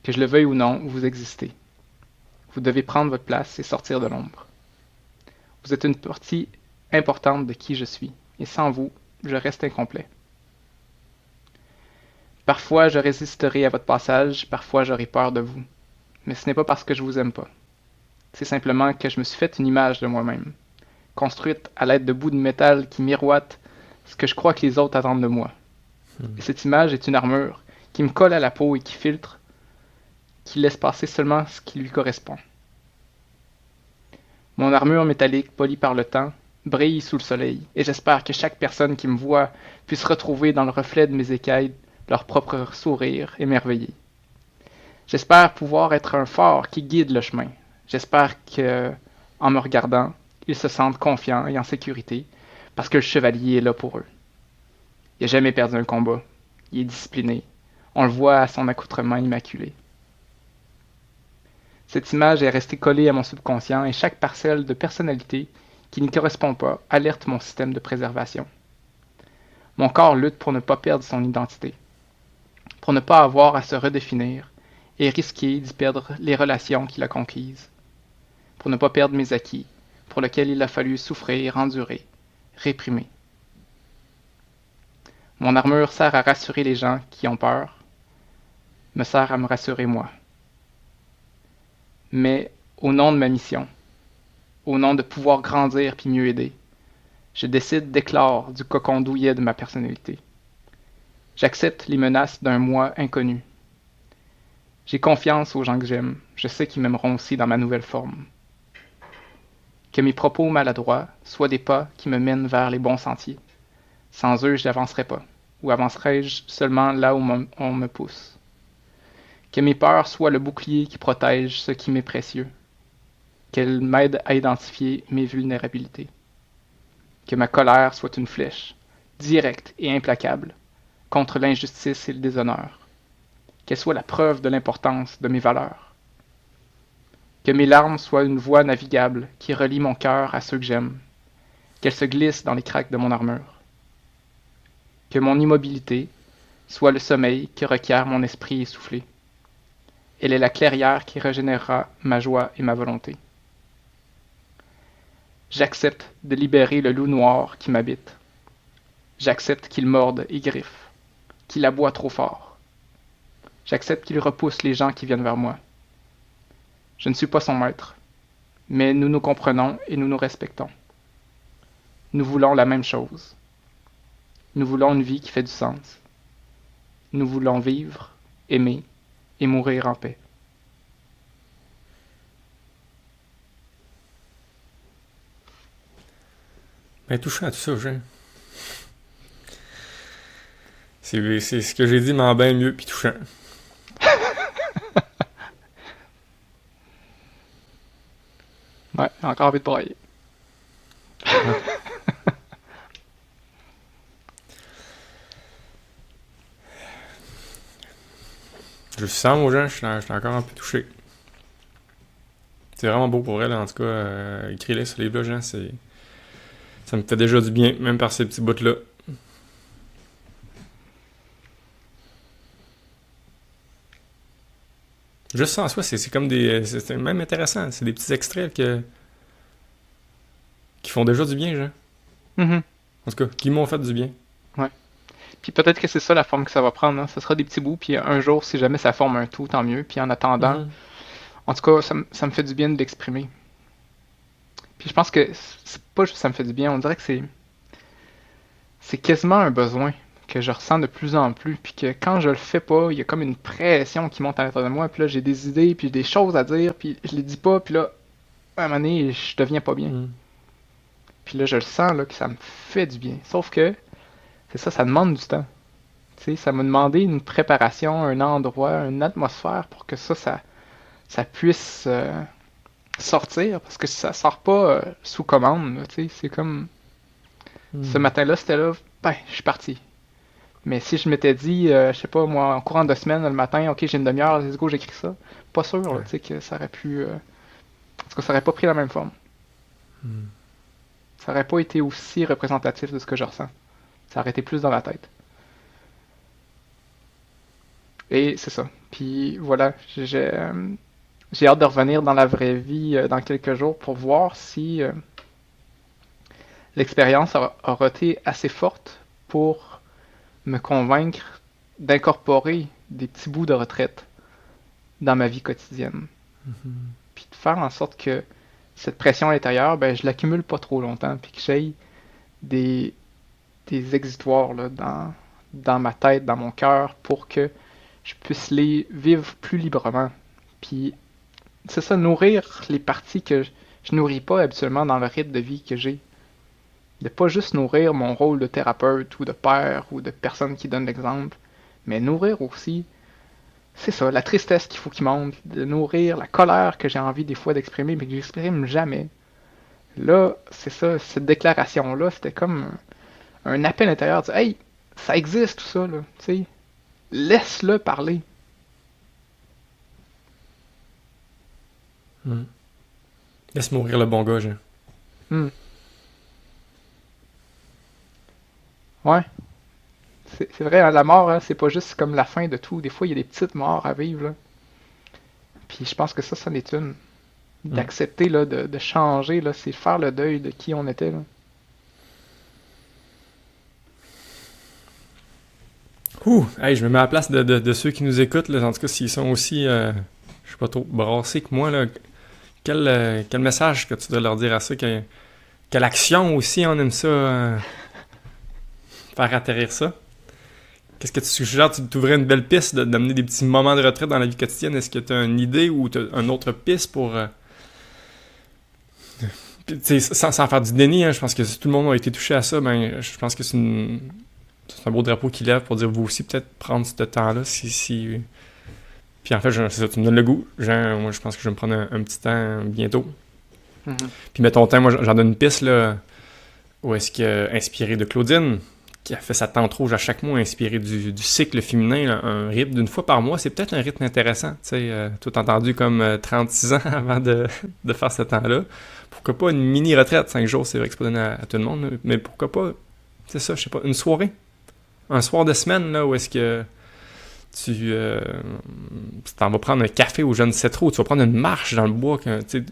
Que je le veuille ou non, vous existez. Vous devez prendre votre place et sortir de l'ombre. Vous êtes une partie importante de qui je suis, et sans vous, je reste incomplet. Parfois, je résisterai à votre passage, parfois j'aurai peur de vous. Mais ce n'est pas parce que je vous aime pas. C'est simplement que je me suis fait une image de moi-même, construite à l'aide de bouts de métal qui miroitent ce que je crois que les autres attendent de moi. Et cette image est une armure qui me colle à la peau et qui filtre, qui laisse passer seulement ce qui lui correspond. Mon armure métallique, polie par le temps, brille sous le soleil, et j'espère que chaque personne qui me voit puisse retrouver dans le reflet de mes écailles leur propre sourire émerveillé. J'espère pouvoir être un phare qui guide le chemin. J'espère que, en me regardant, ils se sentent confiants et en sécurité, parce que le chevalier est là pour eux. Il n'a jamais perdu un combat. Il est discipliné. On le voit à son accoutrement immaculé. Cette image est restée collée à mon subconscient et chaque parcelle de personnalité qui n'y correspond pas alerte mon système de préservation. Mon corps lutte pour ne pas perdre son identité, pour ne pas avoir à se redéfinir et risquer d'y perdre les relations qu'il a conquises, pour ne pas perdre mes acquis, pour lesquels il a fallu souffrir, endurer, réprimer. Mon armure sert à rassurer les gens qui ont peur, me sert à me rassurer moi. Mais au nom de ma mission, au nom de pouvoir grandir puis mieux aider, je décide d'éclore du cocon douillet de ma personnalité. J'accepte les menaces d'un moi inconnu. J'ai confiance aux gens que j'aime. Je sais qu'ils m'aimeront aussi dans ma nouvelle forme. Que mes propos maladroits soient des pas qui me mènent vers les bons sentiers. Sans eux, je n'avancerai pas. Ou avancerai-je seulement là où on me pousse. Que mes peurs soient le bouclier qui protège ce qui m'est précieux. Qu'elles m'aident à identifier mes vulnérabilités. Que ma colère soit une flèche, directe et implacable, contre l'injustice et le déshonneur. Qu'elle soit la preuve de l'importance de mes valeurs. Que mes larmes soient une voie navigable qui relie mon cœur à ceux que j'aime. Qu'elles se glissent dans les craques de mon armure. Que mon immobilité soit le sommeil que requiert mon esprit essoufflé. Elle est la clairière qui régénérera ma joie et ma volonté. J'accepte de libérer le loup noir qui m'habite. J'accepte qu'il morde et griffe, qu'il aboie trop fort. J'accepte qu'il repousse les gens qui viennent vers moi. Je ne suis pas son maître, mais nous nous comprenons et nous nous respectons. Nous voulons la même chose. Nous voulons une vie qui fait du sens. Nous voulons vivre, aimer et mourir en paix. Ben, touchant tout ça, Jean. C'est ce que j'ai dit, mais en bien mieux, puis touchant. Ouais, encore envie de brailler. Je le sens, mon Jean, je suis encore un peu touché. C'est vraiment beau pour elle, en tout cas. Écris-le, ce livre-là, Jean, ça me fait déjà du bien, même par ces petits bouts-là. Juste ça en soi, c'est comme des. C'est même intéressant. C'est des petits extraits qui font déjà du bien, Jean. Mhm. En tout cas, qui m'ont fait du bien. Ouais. Puis peut-être que c'est ça la forme que ça va prendre. Hein. Ce sera des petits bouts, puis un jour, si jamais ça forme un tout, tant mieux. Puis en attendant, en tout cas, ça me fait du bien de l'exprimer. Puis je pense que c'est pas juste ça me fait du bien, on dirait que c'est quasiment un besoin que je ressens de plus en plus, puis que quand je le fais pas, il y a comme une pression qui monte à l'intérieur de moi, puis là j'ai des idées, puis des choses à dire, puis je les dis pas, puis là, à un moment donné, je deviens pas bien. Puis là, je le sens là, que ça me fait du bien. Sauf que, c'est ça, ça demande du temps. Tu sais, ça m'a demandé une préparation, un endroit, une atmosphère pour que ça puisse sortir, parce que ça sort pas sous commande, là, tu sais, c'est comme, ce matin-là, c'était là, ben, je suis parti. Mais si je m'étais dit, je sais pas, moi, en courant de semaine, le matin, ok, j'ai une demi-heure, let's go, j'écris ça, pas sûr, là, Ouais. tu sais, que ça aurait pu, en tout cas, ça aurait pas pris la même forme. Ça aurait pas été aussi représentatif de ce que je ressens. Ça aurait été plus dans la tête. Et c'est ça. Puis voilà, j'ai hâte de revenir dans la vraie vie dans quelques jours pour voir si l'expérience aura été assez forte pour me convaincre d'incorporer des petits bouts de retraite dans ma vie quotidienne. Puis de faire en sorte que cette pression intérieure, ben, je l'accumule pas trop longtemps, puis que j'aille des, des exutoires là, dans ma tête, dans mon cœur, pour que je puisse les vivre plus librement. Puis c'est ça, nourrir les parties que je nourris pas habituellement dans le rythme de vie que j'ai. De pas juste nourrir mon rôle de thérapeute ou de père ou de personne qui donne l'exemple, mais nourrir aussi, c'est ça, la tristesse qu'il faut qu'il monte, de nourrir la colère que j'ai envie des fois d'exprimer mais que j'exprime jamais. Là, c'est ça, cette déclaration-là, c'était comme un appel intérieur, de hey, ça existe tout ça, là, tu sais, laisse-le parler. Laisse mourir le bon gars, Jean. Hmm. Ouais. C'est vrai, hein, la mort, hein, c'est pas juste comme la fin de tout. Des fois, il y a des petites morts à vivre, là. Puis je pense que ça n'est une. D'accepter, là, de changer, là, c'est faire le deuil de qui on était, là. Hey, je me mets à la place de ceux qui nous écoutent, là. En tout cas, s'ils sont aussi, je sais pas trop, brassés que moi, là. Quel message que tu dois leur dire à ça? Quelle action aussi, on aime ça, faire atterrir ça? Qu'est-ce que tu suggères? Tu t'ouvrais une belle piste d'amener des petits moments de retraite dans la vie quotidienne. Est-ce que tu as une idée ou tu as une autre piste pour... sans faire du déni, hein, je pense que si tout le monde a été touché à ça, ben, je pense que c'est un beau drapeau qui lève pour dire vous aussi peut-être prendre ce temps-là. Puis en fait, c'est ça, tu me donnes le goût. Moi, je pense que je vais me prendre un petit temps bientôt. Mm-hmm. Puis mettons temps, moi j'en donne une piste là, où est-ce que inspiré de Claudine, qui a fait sa tente rouge à chaque mois, inspiré du cycle féminin, là, un rythme d'une fois par mois, c'est peut-être un rythme intéressant. Tu sais, tout entendu comme 36 ans avant de faire ce temps-là. Pourquoi pas une mini-retraite, 5 jours, c'est vrai que c'est pas donné à tout le monde, mais pourquoi pas, c'est ça, je sais pas, une soirée, un soir de semaine, là, où est-ce que tu t'en vas prendre un café ou je ne sais trop, tu vas prendre une marche dans le bois, tu sais,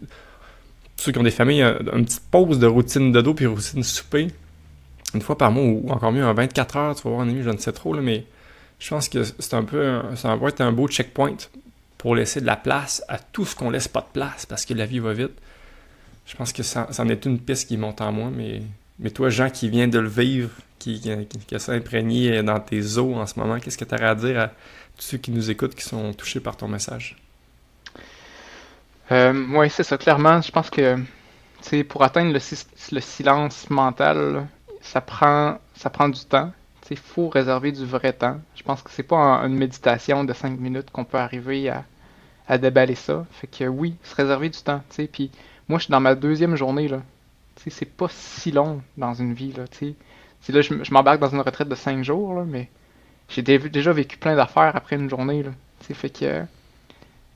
ceux qui ont des familles, une petite pause de routine de dos puis routine souper, une fois par mois, ou encore mieux, en 24 heures, tu vas voir un ami, je ne sais trop, là, mais je pense que ça va être un beau checkpoint pour laisser de la place à tout ce qu'on laisse pas de place, parce que la vie va vite. Je pense que ça en est une piste qui monte en moi, mais toi, Jean, qui vient de le vivre, qui a ça imprégné dans tes os en ce moment, qu'est-ce que tu aurais à dire à tous ceux qui nous écoutent, qui sont touchés par ton message? Oui, c'est ça. Clairement, je pense que pour atteindre le silence mental, là, ça prend du temps. Il faut réserver du vrai temps. Je pense que c'est pas une méditation de 5 minutes qu'on peut arriver à déballer ça. Fait que oui, se réserver du temps. Puis moi, je suis dans ma 2e journée. Là. C'est pas si long dans une vie. Là, là, je m'embarque dans une retraite de 5 jours, là, mais j'ai déjà vécu plein d'affaires après une journée. Là, fait que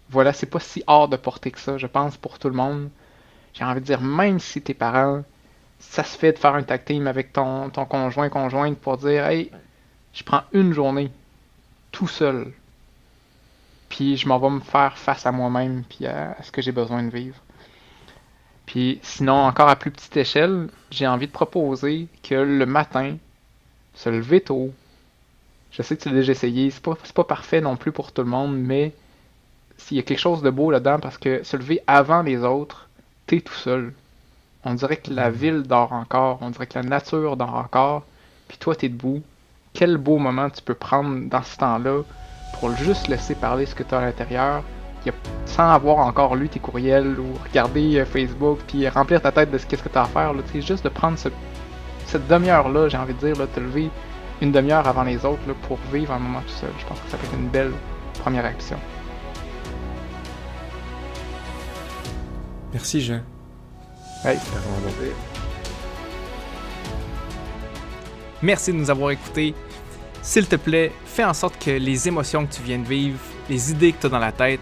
voilà, c'est pas si hors de portée que ça, je pense, pour tout le monde. J'ai envie de dire, même si tes parents, ça se fait de faire un tag team avec ton conjointe pour dire, hey, je prends une journée, tout seul, puis je m'en vais me faire face à moi-même, puis à ce que j'ai besoin de vivre. Puis sinon, encore à plus petite échelle, j'ai envie de proposer que le matin, se lever tôt, je sais que tu l'as déjà essayé, c'est pas parfait non plus pour tout le monde, mais s'il y a quelque chose de beau là-dedans, parce que se lever avant les autres, t'es tout seul. On dirait que la ville dort encore, on dirait que la nature dort encore, puis toi t'es debout. Quel beau moment tu peux prendre dans ce temps-là pour juste laisser parler ce que tu as à l'intérieur, sans avoir encore lu tes courriels ou regarder Facebook, puis remplir ta tête de ce qu'est-ce que tu as à faire. Là, juste de prendre cette demi-heure-là, j'ai envie de dire, là, te lever une demi-heure avant les autres là, pour vivre un moment tout seul. Je pense que ça peut être une belle première action. Merci, Jean. Hey. Merci de nous avoir écoutés. S'il te plaît, fais en sorte que les émotions que tu viens de vivre, les idées que tu as dans la tête,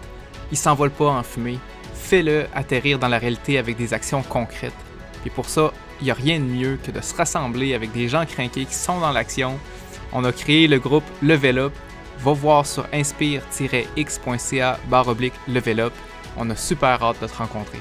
ils s'envolent pas en fumée. Fais-le atterrir dans la réalité avec des actions concrètes. Et pour ça, il n'y a rien de mieux que de se rassembler avec des gens crinqués qui sont dans l'action. On a créé le groupe Level Up. Va voir sur inspire-x.ca/levelup. On a super hâte de te rencontrer.